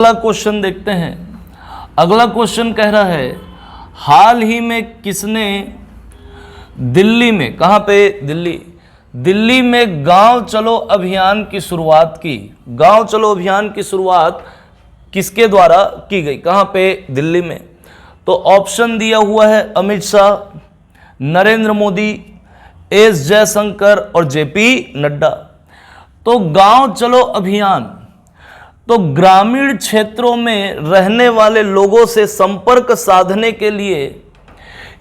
अगला क्वेश्चन देखते हैं। अगला क्वेश्चन कह रहा है हाल ही में किसने दिल्ली में, कहां पे, दिल्ली में गांव चलो अभियान की शुरुआत की। गांव चलो अभियान की शुरुआत किसके द्वारा की गई, कहां पे, दिल्ली में। तो ऑप्शन दिया हुआ है अमित शाह, नरेंद्र मोदी, एस जयशंकर और जेपी नड्डा। तो गांव चलो अभियान तो ग्रामीण क्षेत्रों में रहने वाले लोगों से संपर्क साधने के लिए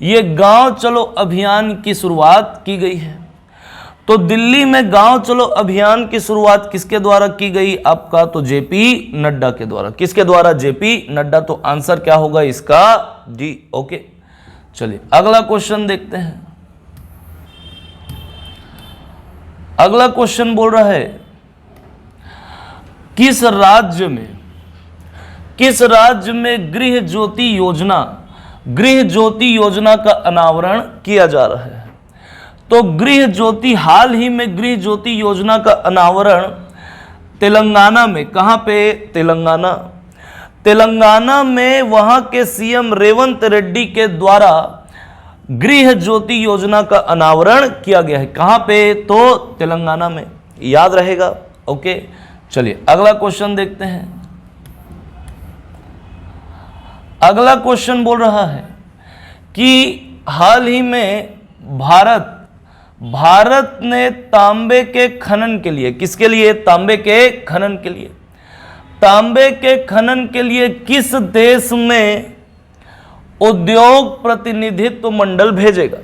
ये गांव चलो अभियान की शुरुआत की गई है। तो दिल्ली में गांव चलो अभियान की शुरुआत किसके द्वारा की गई आपका, तो जेपी नड्डा के द्वारा। किसके द्वारा, जेपी नड्डा। तो आंसर क्या होगा इसका, डी। ओके, चलिए अगला क्वेश्चन देखते हैं। अगला क्वेश्चन बोल रहा है किस राज्य में गृह ज्योति योजना का अनावरण किया जा रहा है। तो गृह ज्योति, हाल ही में गृह ज्योति योजना का अनावरण तेलंगाना में, कहां पे, तेलंगाना में वहां के सीएम रेवंत रेड्डी के द्वारा गृह ज्योति योजना का अनावरण किया गया है। कहां पे, तो तेलंगाना में, याद रहेगा। ओके, चलिए अगला क्वेश्चन देखते हैं। अगला क्वेश्चन बोल रहा है कि हाल ही में भारत ने तांबे के खनन के लिए, किसके लिए, तांबे के खनन के लिए, तांबे के खनन के लिए किस देश में उद्योग प्रतिनिधित्व मंडल भेजेगा।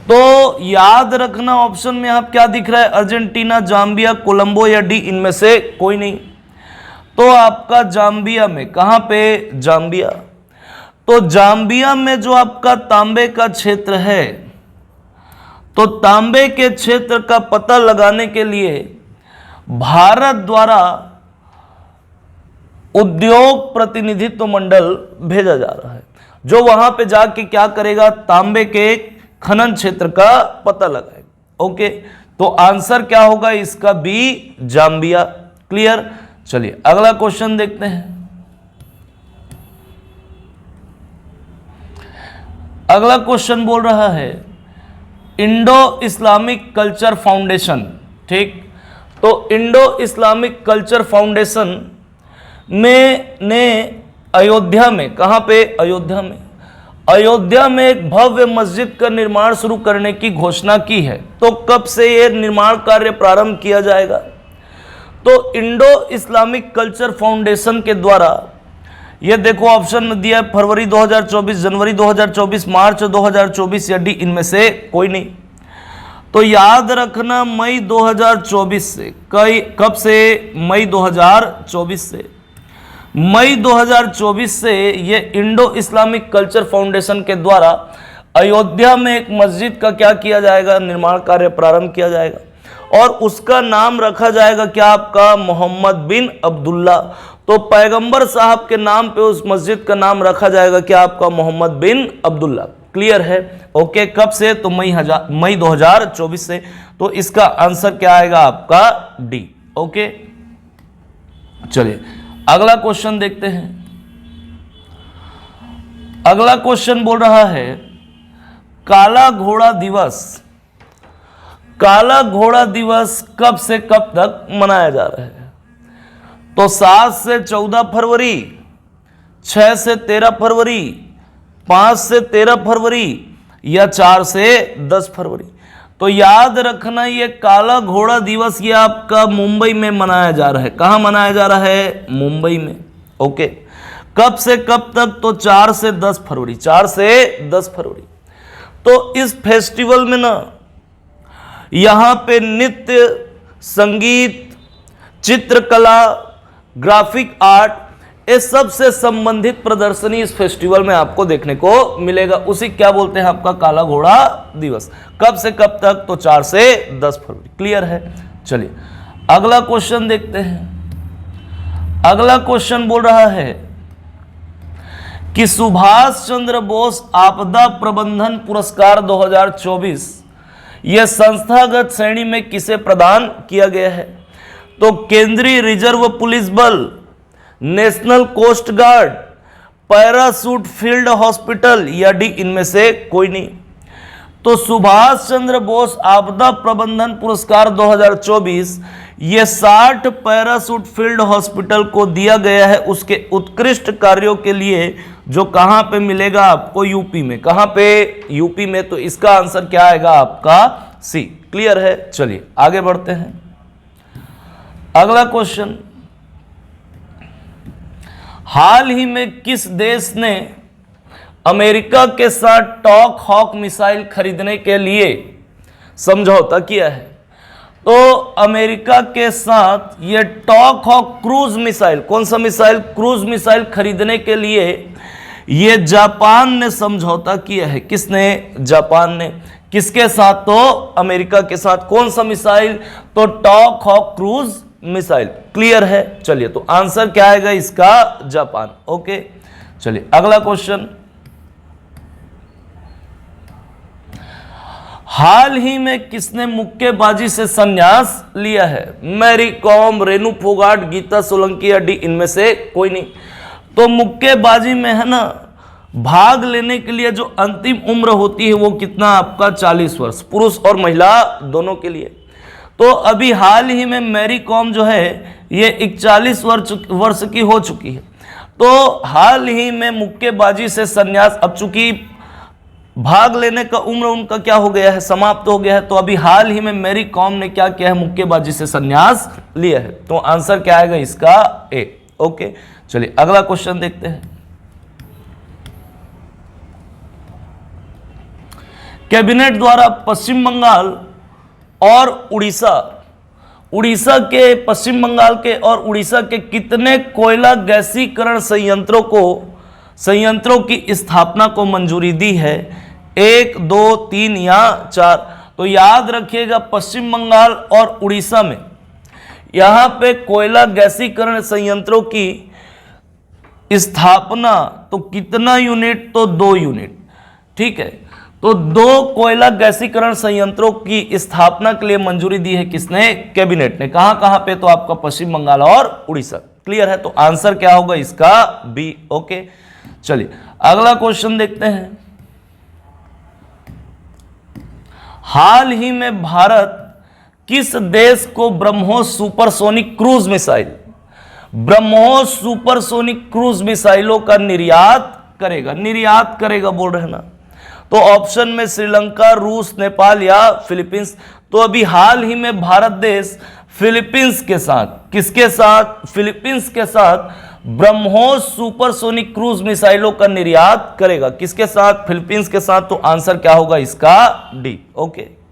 तो याद रखना, ऑप्शन में आप क्या दिख रहा है, अर्जेंटीना, जाम्बिया, कोलंबो या डी, इनमें से कोई नहीं। तो आपका जाम्बिया में, कहां पे, जाम्बिया। तो जाम्बिया में जो आपका तांबे का क्षेत्र है, तो तांबे के क्षेत्र का पता लगाने के लिए भारत द्वारा उद्योग प्रतिनिधित्व मंडल भेजा जा रहा है, जो वहां पे जाके क्या करेगा, तांबे के खनन क्षेत्र का पता लगाएगा। ओके, तो आंसर क्या होगा इसका, बी, जाम्बिया। क्लियर। चलिए अगला क्वेश्चन देखते हैं। अगला क्वेश्चन बोल रहा है इंडो इस्लामिक कल्चर फाउंडेशन। ठीक, तो इंडो इस्लामिक कल्चर फाउंडेशन ने अयोध्या में, कहां पे, अयोध्या में एक भव्य मस्जिद का निर्माण शुरू करने की घोषणा की है। तो कब से यह निर्माण कार्य प्रारंभ किया जाएगा। तो इंडो इस्लामिक कल्चर फाउंडेशन के द्वारा, यह देखो ऑप्शन में दिया है फरवरी 2024, जनवरी 2024, मार्च 2024 या डी, इनमें से कोई नहीं। तो याद रखना मई 2024 से, कब से, मई 2024 से, मई 2024 से ये इंडो इस्लामिक कल्चर फाउंडेशन के द्वारा अयोध्या में एक मस्जिद का क्या किया जाएगा, निर्माण कार्य प्रारंभ किया जाएगा। और उसका नाम रखा जाएगा क्या आपका, मोहम्मद बिन अब्दुल्ला। तो पैगंबर साहब के नाम पे उस मस्जिद का नाम रखा जाएगा क्या आपका, मोहम्मद बिन अब्दुल्ला। क्लियर है। ओके, कब से, तो मई 2024 से। तो इसका आंसर क्या आएगा आपका, डी। ओके, चलिए अगला क्वेश्चन देखते हैं। अगला क्वेश्चन बोल रहा है काला घोड़ा दिवस, काला घोड़ा दिवस कब से कब तक मनाया जा रहा है। तो 7 से 14 फरवरी, 6 से 13 फरवरी, 5 से 13 फरवरी या 4 से 10 फरवरी। तो याद रखना ये काला घोड़ा दिवस ये आपका मुंबई में मनाया जा रहा है। कहां मनाया जा रहा है, मुंबई में। ओके, कब से कब तक, तो 4 से 10 फरवरी, 4 से 10 फरवरी। तो इस फेस्टिवल में ना यहां पे नृत्य, संगीत, चित्रकला, ग्राफिक आर्ट, ये सब से संबंधित प्रदर्शनी इस फेस्टिवल में आपको देखने को मिलेगा। उसी क्या बोलते हैं आपका, काला घोड़ा दिवस। कब से कब तक, तो 4 से 10 फरवरी। क्लियर है। चलिए अगला क्वेश्चन देखते हैं। अगला क्वेश्चन बोल रहा है कि सुभाष चंद्र बोस आपदा प्रबंधन पुरस्कार 2024 यह संस्थागत श्रेणी में किसे प्रदान किया गया है। तो केंद्रीय रिजर्व पुलिस बल, national coast guard, parachute field hospital, या डी इनमें से कोई नहीं। तो सुभाष चंद्र बोस आपदा प्रबंधन पुरस्कार 2024 ये 60 पैराशूट फील्ड हॉस्पिटल को दिया गया है उसके उत्कृष्ट कार्यों के लिए, जो कहां पे मिलेगा आपको? यूपी में। कहां पे? यूपी में। तो इसका आंसर क्या आएगा आपका? सी। क्लियर है? चलिए आगे बढ़ते हैं। अगला क्वेश्चन, हाल ही में किस देश ने अमेरिका के साथ टॉक हॉक मिसाइल खरीदने के लिए समझौता किया है? तो अमेरिका के साथ ये टॉक हॉक क्रूज मिसाइल, कौन सा मिसाइल? क्रूज मिसाइल खरीदने के लिए ये जापान ने समझौता किया है। किसने? जापान ने। किसके साथ? तो अमेरिका के साथ। कौन सा मिसाइल? तो tomahawk cruise missile. Clear है? चलिए, तो आंसर क्या आएगा इसका? जापान। ओके, चलिए अगला क्वेश्चन, हाल ही में किसने मुक्केबाजी से संन्यास लिया है? मैरी कॉम, रेनू फोगाट, गीता सोलंकी, या डी इनमें से कोई नहीं। तो मुक्केबाजी में है ना, भाग लेने के लिए जो अंतिम उम्र होती है वो कितना आपका? 40 वर्ष, पुरुष और महिला दोनों के लिए। तो अभी हाल ही में मैरी कॉम जो है ये 41 वर्ष की हो चुकी है। तो हाल ही में मुक्केबाजी से संन्यास, अब चूंकि भाग लेने का उम्र उनका क्या हो गया है? समाप्त हो गया है। तो अभी हाल ही में मैरी कॉम ने क्या किया है? मुक्केबाजी से संन्यास लिया है। तो आंसर क्या आएगा इसका? ए। ओके, चलिए अगला क्वेश्चन देखते हैं। कैबिनेट द्वारा पश्चिम बंगाल और उड़ीसा के, पश्चिम बंगाल के और उड़ीसा के कितने कोयला गैसीकरण संयंत्रों की स्थापना को मंजूरी दी है? 1, 2, 3 या 4? तो याद रखिएगा, पश्चिम बंगाल और उड़ीसा में यहां पे कोयला गैसीकरण संयंत्रों की स्थापना, तो कितना यूनिट? तो 2 यूनिट। ठीक है, तो 2 कोयला गैसीकरण संयंत्रों की स्थापना के लिए मंजूरी दी है किसने? कैबिनेट ने। कहां कहां पे? तो आपका पश्चिम बंगाल और उड़ीसा। क्लियर है? तो आंसर क्या होगा इसका? बी। ओके, चलिए अगला क्वेश्चन देखते हैं। हाल ही में भारत किस देश को ब्रह्मोस सुपरसोनिक क्रूज मिसाइलों का निर्यात करेगा बोल रहे हैं ना? तो ऑप्शन में श्रीलंका, रूस, नेपाल या फिलीपींस। तो अभी हाल ही में भारत देश फिलीपींस के साथ, किसके साथ? फिलीपींस के साथ ब्रह्मोस सुपरसोनिक क्रूज मिसाइलों का निर्यात करेगा। किसके साथ? फिलीपींस के साथ। तो आंसर क्या होगा इसका? डी। ओके।